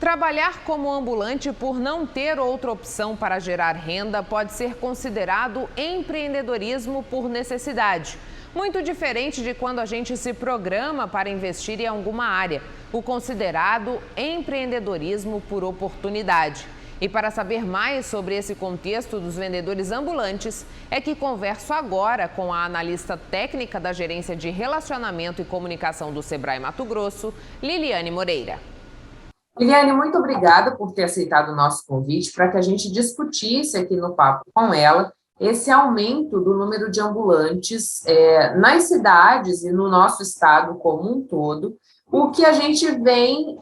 Trabalhar como ambulante por não ter outra opção para gerar renda pode ser considerado empreendedorismo por necessidade. Muito diferente de quando a gente se programa para investir em alguma área, o considerado empreendedorismo por oportunidade. E para saber mais sobre esse contexto dos vendedores ambulantes, é que converso agora com a analista técnica da Gerência de Relacionamento e Comunicação do Sebrae Mato Grosso, Liliane Moreira. Liliane, muito obrigada por ter aceitado o nosso convite para que a gente discutisse aqui no papo com ela esse aumento do número de ambulantes nas cidades e no nosso estado como um todo, o que a gente vem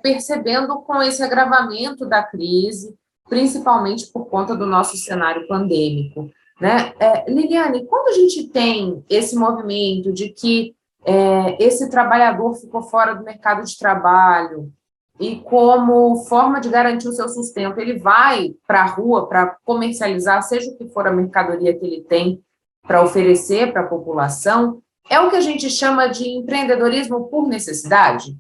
percebendo com esse agravamento da crise, principalmente por conta do nosso cenário pandêmico, né? Liliane, quando a gente tem esse movimento de que esse trabalhador ficou fora do mercado de trabalho, e como forma de garantir o seu sustento, ele vai para a rua para comercializar, seja o que for a mercadoria que ele tem para oferecer para a população, é o que a gente chama de empreendedorismo por necessidade?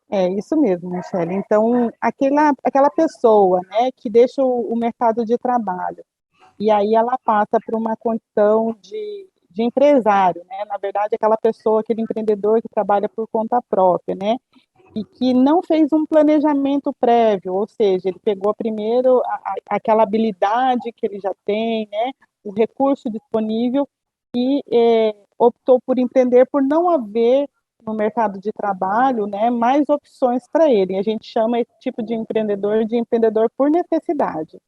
É isso mesmo, Michele. Então, aquela pessoa, né, que deixa o mercado de trabalho e aí ela passa por uma condição de empresário, né? Na verdade, aquela pessoa, aquele empreendedor que trabalha por conta própria, né? E que não fez um planejamento prévio, ou seja, ele pegou primeiro aquela habilidade que ele já tem, né, o recurso disponível e optou por empreender por não haver no mercado de trabalho, né, mais opções para ele. A gente chama esse tipo de empreendedor por necessidade.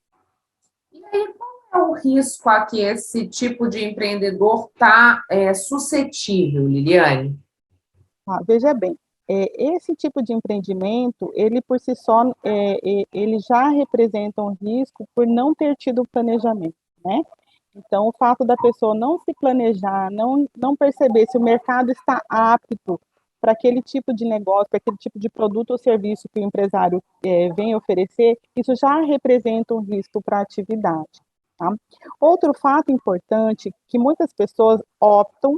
E aí, qual é o risco a que esse tipo de empreendedor está suscetível, Liliane? Veja bem, esse tipo de empreendimento, ele por si só, ele já representa um risco por não ter tido planejamento, né? Então, o fato da pessoa não se planejar, não perceber se o mercado está apto para aquele tipo de negócio, para aquele tipo de produto ou serviço que o empresário vem oferecer, isso já representa um risco para a atividade. Tá? Outro fato importante, que muitas pessoas optam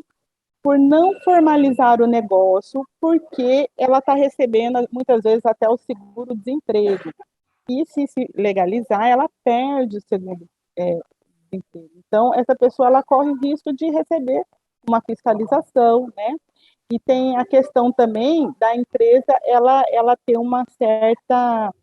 por não formalizar o negócio, porque ela está recebendo, muitas vezes, até o seguro-desemprego. E se legalizar, ela perde o seguro-desemprego. Então, essa pessoa ela corre o risco de receber uma fiscalização, né? E tem a questão também da empresa, ela ter uma certa,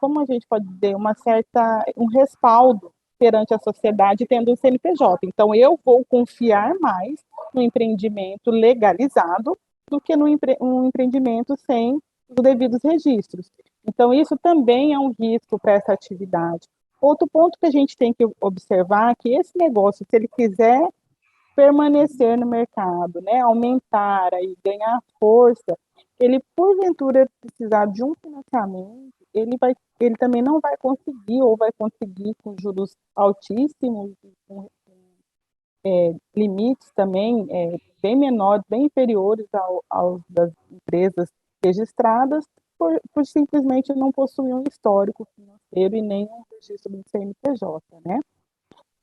como a gente pode dizer, um respaldo perante a sociedade tendo um CNPJ. Então, eu vou confiar mais no empreendimento legalizado do que um empreendimento sem os devidos registros. Então, isso também é um risco para essa atividade. Outro ponto que a gente tem que observar é que esse negócio, se ele quiser permanecer no mercado, né, aumentar e ganhar força, ele porventura precisar de um financiamento, ele também não vai conseguir ou vai conseguir com juros altíssimos, com limites também bem menores, bem inferiores aos das empresas registradas, por simplesmente não possuir um histórico financeiro e nem um registro do CNPJ, né?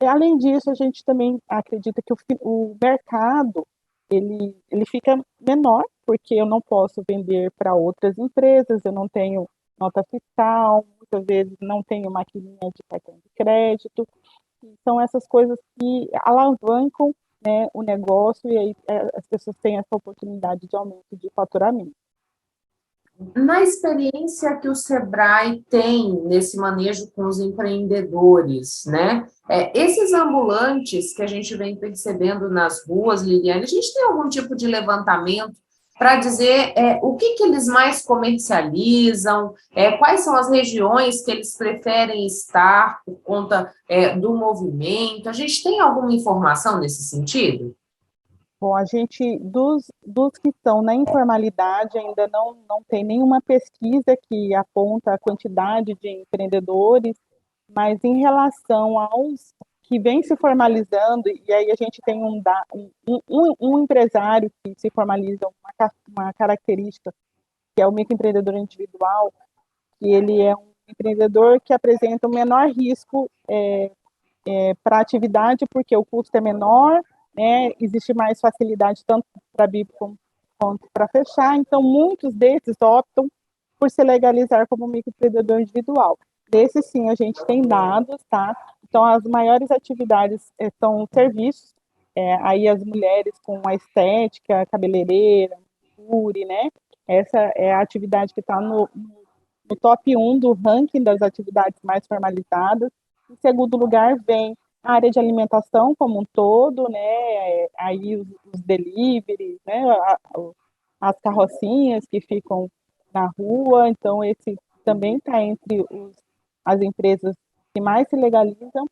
E, além disso, a gente também acredita que o mercado ele fica menor, porque eu não posso vender para outras empresas, eu não tenho nota fiscal, muitas vezes não tenho maquininha de cartão de crédito. São essas coisas que alavancam, né, o negócio e aí as pessoas têm essa oportunidade de aumento de faturamento. Na experiência que o Sebrae tem nesse manejo com os empreendedores, né? Esses ambulantes que a gente vem percebendo nas ruas, Liliane, a gente tem algum tipo de levantamento para dizer o que eles mais comercializam, quais são as regiões que eles preferem estar por conta do movimento? A gente tem alguma informação nesse sentido? Bom, a gente, dos que estão na informalidade, ainda não tem nenhuma pesquisa que aponta a quantidade de empreendedores, mas em relação aos que vêm se formalizando, e aí a gente tem um empresário que se formaliza, uma característica, que é o microempreendedor individual, que ele é um empreendedor que apresenta o menor risco para a atividade, porque o custo é menor, né, existe mais facilidade tanto para abrir quanto para fechar, então muitos desses optam por se legalizar como microempreendedor individual. Desse, sim, a gente tem dados, tá? Então, as maiores atividades são serviços, aí as mulheres com a estética, cabeleireira, manicure, né? Essa é a atividade que está no top 1 do ranking das atividades mais formalizadas. Em segundo lugar, vem a área de alimentação como um todo, né? Aí os deliveries, né? As carrocinhas que ficam na rua, então esse também está entre as empresas que mais se legalizam.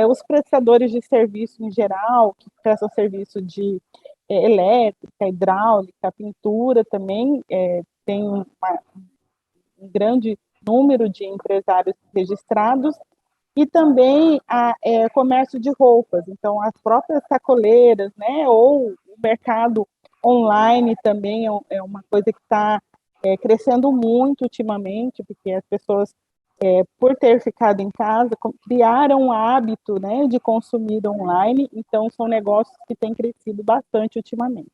Os prestadores de serviço em geral, que prestam serviço de elétrica, hidráulica, pintura também, tem um grande número de empresários registrados, e também comércio de roupas, então as próprias sacoleiras, né, ou o mercado online também é uma coisa que está crescendo muito ultimamente, porque as pessoas, por ter ficado em casa, criaram um hábito, né, de consumir online, então são negócios que têm crescido bastante ultimamente.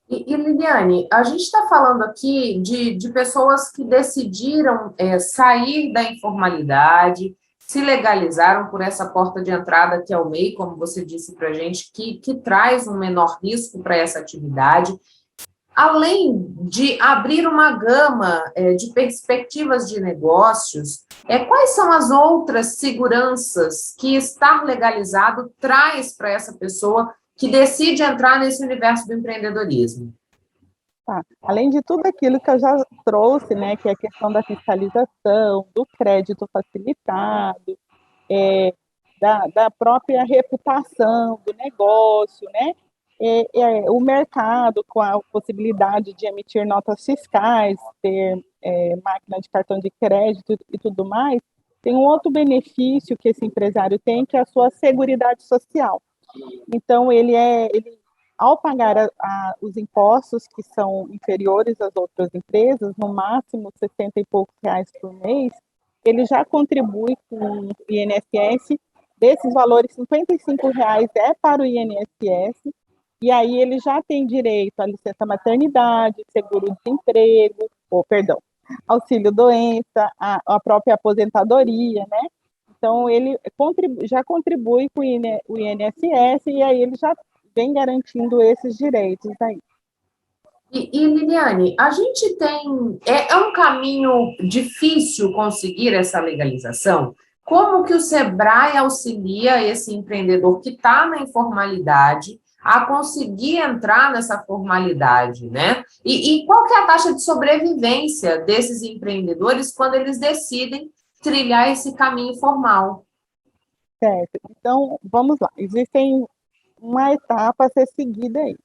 E Liliane, a gente está falando aqui de pessoas que decidiram sair da informalidade, se legalizaram por essa porta de entrada que é o MEI, como você disse para a gente, que traz um menor risco para essa atividade. Além de abrir uma gama de perspectivas de negócios, quais são as outras seguranças que estar legalizado traz para essa pessoa que decide entrar nesse universo do empreendedorismo? Tá. Além de tudo aquilo que eu já trouxe, né, que é a questão da fiscalização, do crédito facilitado, da própria reputação do negócio, né, o mercado com a possibilidade de emitir notas fiscais, ter máquina de cartão de crédito e tudo mais, tem um outro benefício que esse empresário tem, que é a sua seguridade social. Então, ele ao pagar os impostos que são inferiores às outras empresas, no máximo 60 e poucos reais por mês, ele já contribui com o INSS. Desses valores, 55 reais é para o INSS, e aí ele já tem direito à licença maternidade, seguro-desemprego, auxílio-doença, a própria aposentadoria, né? Então, ele já contribui com o INSS, e aí ele já vem garantindo esses direitos aí. E Liliane, a gente tem... É um caminho difícil conseguir essa legalização? Como que o Sebrae auxilia esse empreendedor que está na informalidade a conseguir entrar nessa formalidade, né? E qual que é a taxa de sobrevivência desses empreendedores quando eles decidem trilhar esse caminho formal? Certo. Então, vamos lá. Existem uma etapa a ser seguida aí.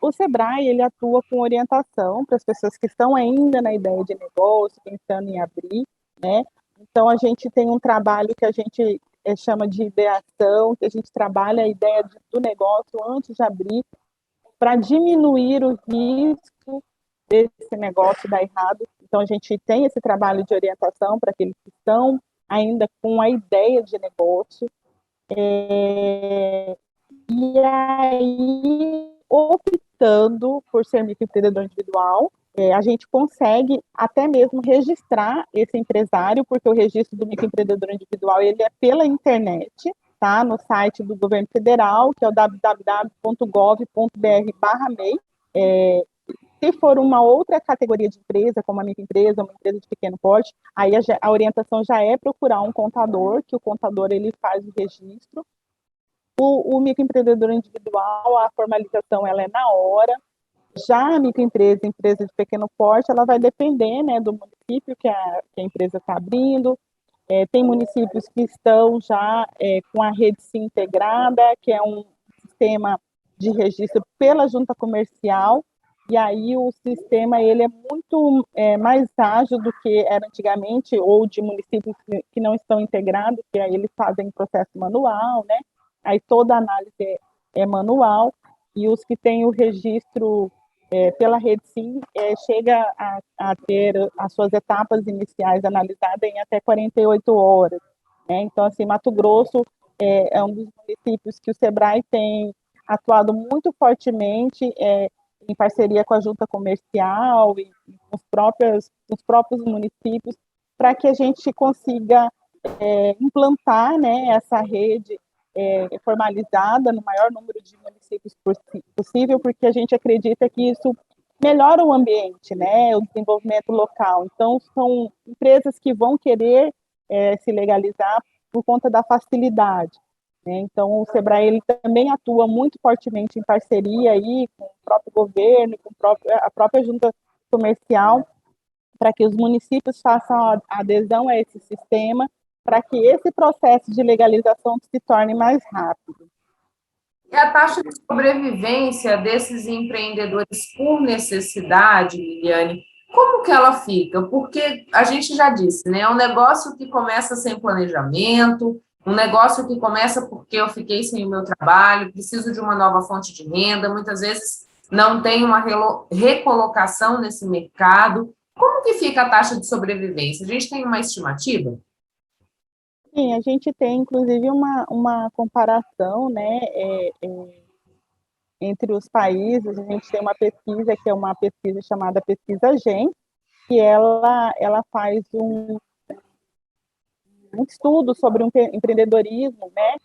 O Sebrae, ele atua com orientação para as pessoas que estão ainda na ideia de negócio, pensando em abrir, né? Então, a gente tem um trabalho que a gente chama de ideação, que a gente trabalha a ideia do negócio antes de abrir, para diminuir o risco desse negócio dar errado. Então, a gente tem esse trabalho de orientação para aqueles que estão ainda com a ideia de negócio. E aí, optando por ser microempreendedor individual, a gente consegue até mesmo registrar esse empresário, porque o registro do microempreendedor individual ele é pela internet, tá? No site do governo federal, que é o www.gov.br/MEI. Se for uma outra categoria de empresa, como a microempresa, uma empresa de pequeno porte, aí a orientação já é procurar um contador, que o contador ele faz o registro. O microempreendedor individual, a formalização ela é na hora. Já a microempresa, empresa de pequeno porte, ela vai depender, né, do município que a empresa está abrindo. Tem municípios que estão já com a rede SIM integrada, que é um sistema de registro pela junta comercial, e aí o sistema ele é muito mais ágil do que era antigamente, ou de municípios que não estão integrados, que aí eles fazem processo manual, né? Aí toda a análise é manual, e os que têm o registro pela rede SIM chega a ter as suas etapas iniciais analisadas em até 48 horas. Né? Então, assim, Mato Grosso é um dos municípios que o Sebrae tem atuado muito fortemente em parceria com a junta comercial e com os próprios municípios, para que a gente consiga implantar, né, essa rede formalizada no maior número de municípios possível, porque a gente acredita que isso melhora o ambiente, né, o desenvolvimento local. Então, são empresas que vão querer se legalizar por conta da facilidade, né? Então, o Sebrae ele também atua muito fortemente em parceria aí com o próprio governo, com a própria junta comercial, para que os municípios façam a adesão a esse sistema, para que esse processo de legalização se torne mais rápido. E a taxa de sobrevivência desses empreendedores por necessidade, Liliane, como que ela fica? Porque a gente já disse, né? É um negócio que começa sem planejamento, um negócio que começa porque eu fiquei sem o meu trabalho, preciso de uma nova fonte de renda, muitas vezes não tem uma recolocação nesse mercado. Como que fica a taxa de sobrevivência? A gente tem uma estimativa? Sim, a gente tem, inclusive, uma comparação, né, entre os países. A gente tem uma pesquisa, que é uma pesquisa chamada Pesquisa GEM, que ela faz um estudo sobre o empreendedorismo, né,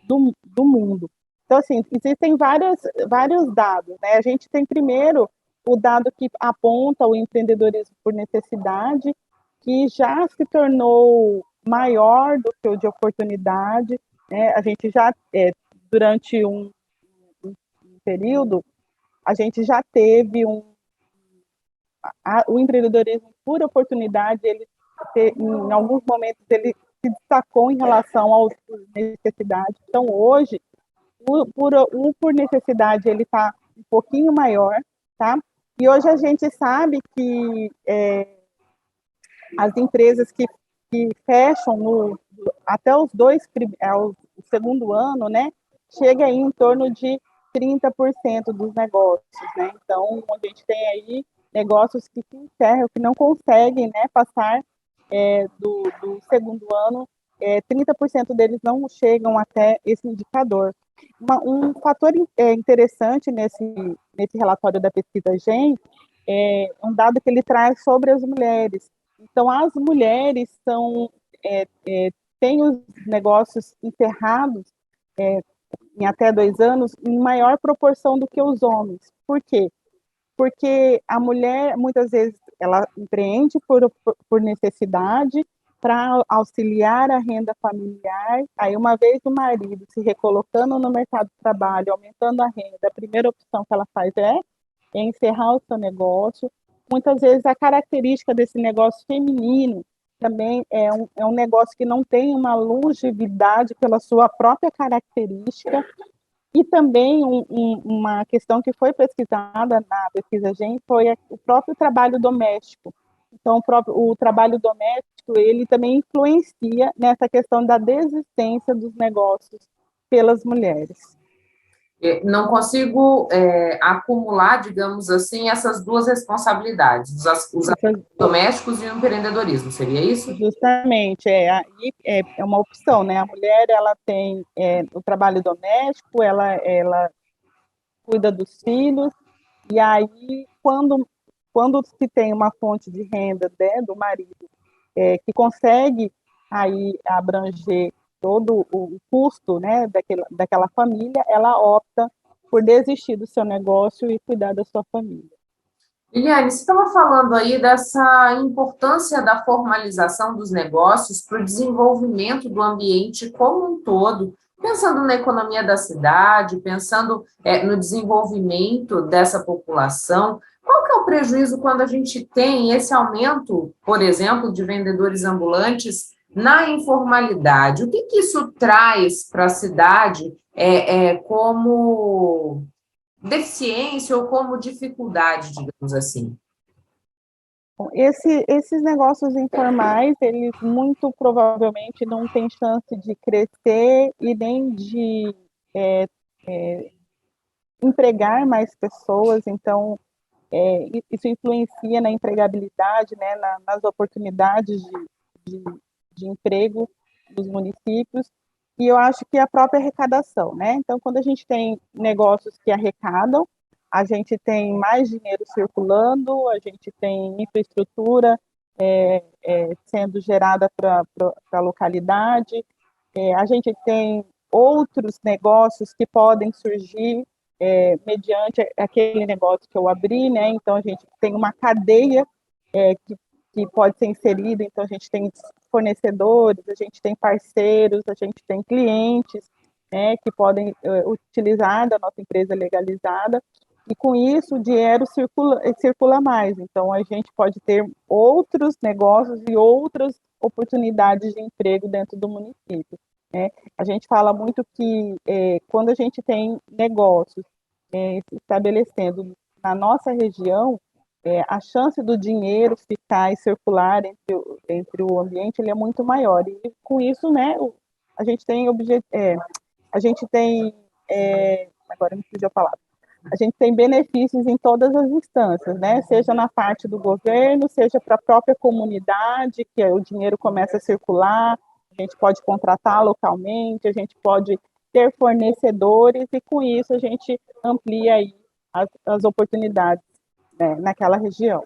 do mundo. Então, assim, existem vários dados, né? A gente tem, primeiro, o dado que aponta o empreendedorismo por necessidade, que já se tornou maior do que o de oportunidade, né? A gente já, durante um período, a gente já teve o empreendedorismo por oportunidade, em alguns momentos, ele se destacou em relação às necessidades. Então, hoje, por necessidade, ele está um pouquinho maior, tá? E hoje a gente sabe que as empresas que fecham até o segundo ano, né, chega aí em torno de 30% dos negócios, né? Então, a gente tem aí negócios que se encerram, que não conseguem, né, passar do segundo ano, 30% deles não chegam até esse indicador. Um fator interessante nesse relatório da pesquisa GEM é um dado que ele traz sobre as mulheres. Então, as mulheres têm os negócios encerrados em até 2 anos em maior proporção do que os homens. Por quê? Porque a mulher, muitas vezes, ela empreende por necessidade, para auxiliar a renda familiar. Aí, uma vez o marido se recolocando no mercado de trabalho, aumentando a renda, a primeira opção que ela faz é encerrar o seu negócio. Muitas vezes, a característica desse negócio feminino também é um negócio que não tem uma longevidade pela sua própria característica. E também uma questão que foi pesquisada na pesquisa GEM foi o próprio trabalho doméstico. Então, o trabalho doméstico, ele também influencia nessa questão da desistência dos negócios pelas mulheres. Não consigo acumular, digamos assim, essas duas responsabilidades, os domésticos e o empreendedorismo, seria isso? Justamente, aí é uma opção, né? A mulher, ela tem o trabalho doméstico, ela cuida dos filhos, e aí, quando se tem uma fonte de renda, né, do marido, que consegue aí abranger todo o custo, né, daquela família, ela opta por desistir do seu negócio e cuidar da sua família. Liliane, você estava falando aí dessa importância da formalização dos negócios para o desenvolvimento do ambiente como um todo, pensando na economia da cidade, pensando no desenvolvimento dessa população. Qual que é o prejuízo quando a gente tem esse aumento, por exemplo, de vendedores ambulantes na informalidade? O que isso traz para a cidade como deficiência ou como dificuldade, digamos assim? Esses negócios informais, eles muito provavelmente não têm chance de crescer e nem de empregar mais pessoas. Então, isso influencia na empregabilidade, né, nas oportunidades de emprego dos municípios, e eu acho que a própria arrecadação, né? Então, quando a gente tem negócios que arrecadam, a gente tem mais dinheiro circulando, a gente tem infraestrutura sendo gerada para a localidade, a gente tem outros negócios que podem surgir mediante aquele negócio que eu abri, né? Então, a gente tem uma cadeia que pode ser inserida, então a gente tem fornecedores, a gente tem parceiros, a gente tem clientes, né, que podem utilizar da nossa empresa legalizada, e com isso o dinheiro circula mais, então a gente pode ter outros negócios e outras oportunidades de emprego dentro do município, né? A gente fala muito que quando a gente tem negócios se estabelecendo na nossa região, a chance do dinheiro ficar e circular entre o ambiente ele é muito maior. E com isso, né, a gente tem agora me fugiu a palavra. A gente tem benefícios em todas as instâncias, né? Seja na parte do governo, seja para a própria comunidade, que o dinheiro começa a circular, a gente pode contratar localmente, a gente pode ter fornecedores e com isso a gente amplia aí as oportunidades, né, naquela região.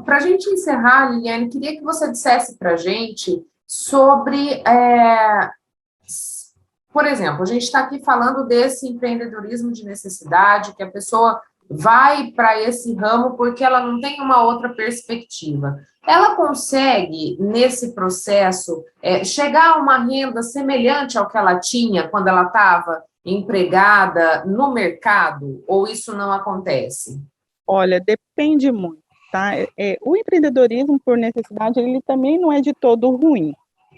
Para a gente encerrar, Liliane, queria que você dissesse para a gente sobre, por exemplo, a gente está aqui falando desse empreendedorismo de necessidade, que a pessoa vai para esse ramo porque ela não tem uma outra perspectiva. Ela consegue, nesse processo, chegar a uma renda semelhante ao que ela tinha quando ela estava empregada no mercado, ou isso não acontece? Olha, depende muito, tá? O empreendedorismo por necessidade, ele também não é de todo ruim,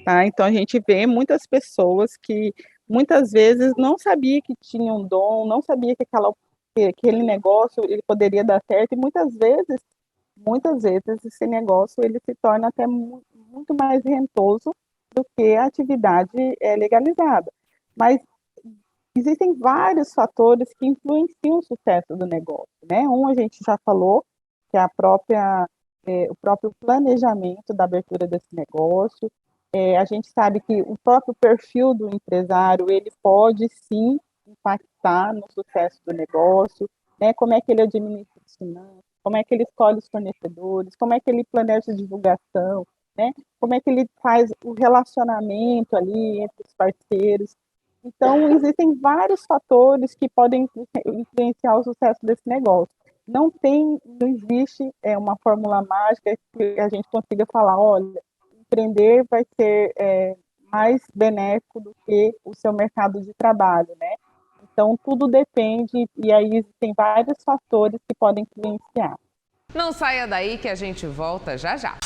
tá? Então, a gente vê muitas pessoas que, muitas vezes, não sabia que tinha um dom, não sabia que aquele negócio, ele poderia dar certo, e muitas vezes, esse negócio, ele se torna até muito mais rentoso do que a atividade legalizada. Mas existem vários fatores que influenciam o sucesso do negócio, né? A gente já falou, que é o próprio planejamento da abertura desse negócio. A gente sabe que o próprio perfil do empresário, ele pode sim impactar no sucesso do negócio, né? Como é que ele administra os finanças, como é que ele escolhe os fornecedores, como é que ele planeja a divulgação, né? Como é que ele faz o relacionamento ali entre os parceiros. Então, existem vários fatores que podem influenciar o sucesso desse negócio. Não existe uma fórmula mágica que a gente consiga falar, olha, empreender vai ser mais benéfico do que o seu mercado de trabalho, né? Então, tudo depende, e aí existem vários fatores que podem influenciar. Não saia daí que a gente volta já já.